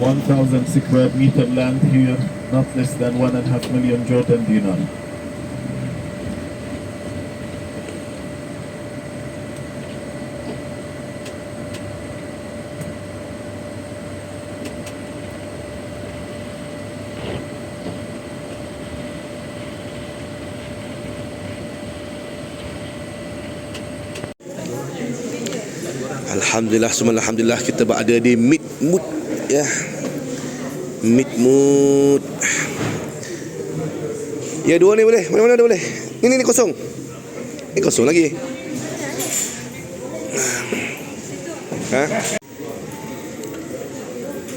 1,000 square meter land here, not less than 1.5 million Jordan dinar. Alhamdulillah, semua alhamdulillah kita berada di Midmood ya. Midmood. Ya, dua ni boleh. Mana-mana dah boleh. Ni kosong. Ni kosong lagi. Ha?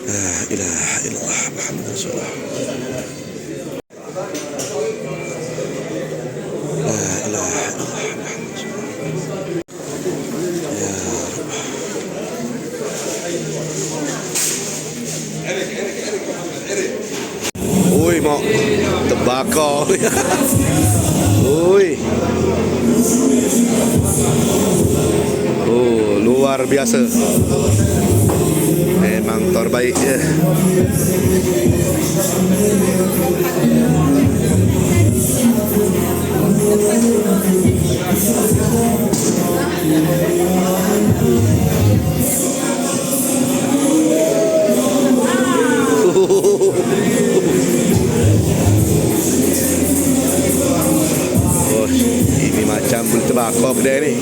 La ilaha illallah Muhammadur Rasulullah. La ilaha illallah Muhammadur Rasulullah. Oi mak, terbakar. Oi. Oh, luar biasa. Memang terbaik je. Oh, ini macam boleh terbakar kedai ni.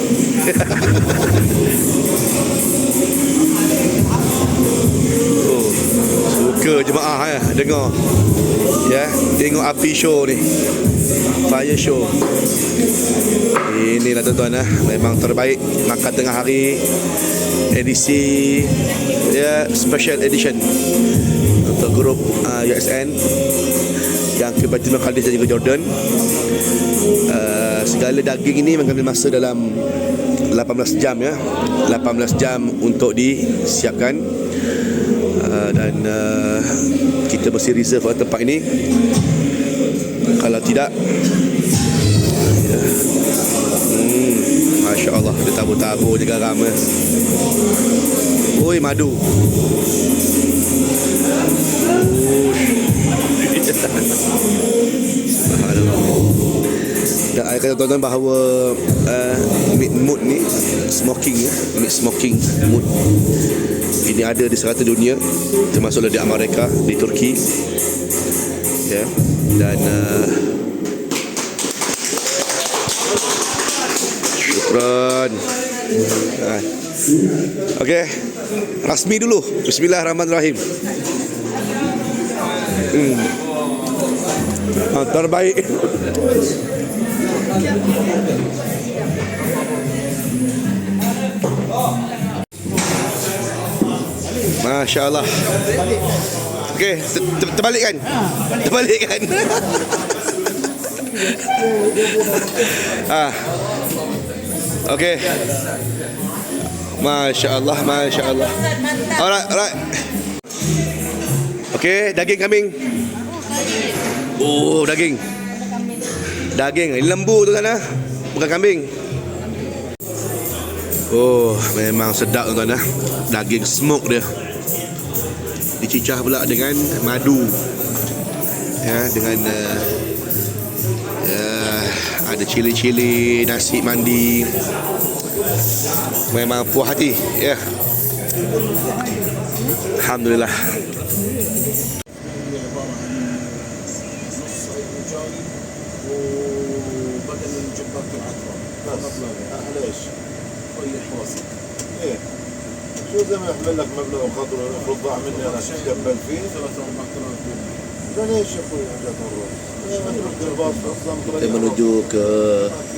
Oh, suka jemaah ya dengar. Ya, tengok api show ni. Fire show. Inilah tuan-tuan memang terbaik makan tengah hari edisi ya, special edition untuk grup USN yang ke Baitul Maqdis dan juga Jordan. Segala daging ini mengambil masa dalam 18 jam ya. 18 jam untuk disiapkan. Dan kita mesti reserve tempat ini. Kalau tidak ya. Masya Allah, ada tabu-tabu je garam. Oi, madu. Dan saya kata tuan-tuan bahawa Midmood ni smoking ya, meat smoking mood ini ada di serata dunia, termasuklah di Amerika, di Turki ya. Dan syukran. Okey, rasmi dulu. Bismillahirrahmanirrahim. Terbaik. Masya Allah. Okey, terbalikkan. Terbalikkan. Okey. Masya Allah, Masya Allah. Alright. Okey, daging kambing. Oh, daging. Daging lembu tu kan bukan kambing. Oh, memang sedap tuan-tuan daging smoke dia. Dicicah pula dengan madu. Ya, dengan ada cili-cili, nasi mandi. Memang puas hati ya. Alhamdulillah. شو زي ما يحمل لك مبلغ وقدره المفروض ضاع مني انا شو قبل فيه 3-4 لا ليش يا اخوي Kita menuju ke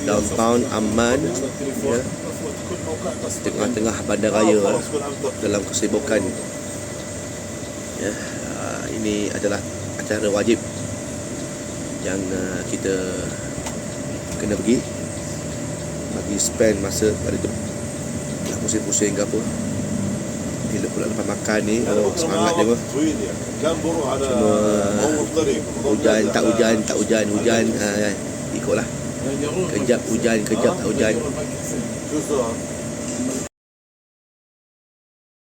downtown Amman ya, tengah-tengah bandaraya dalam kesibukan ya. Ini adalah acara wajib yang kita kena pergi bagi spend masa pada tu pusing-pusing ke apa. Bila pula lepas makan ni semangat dia pun. Cuma hujan tak hujan ikutlah. Kejap hujan, kejap tak hujan.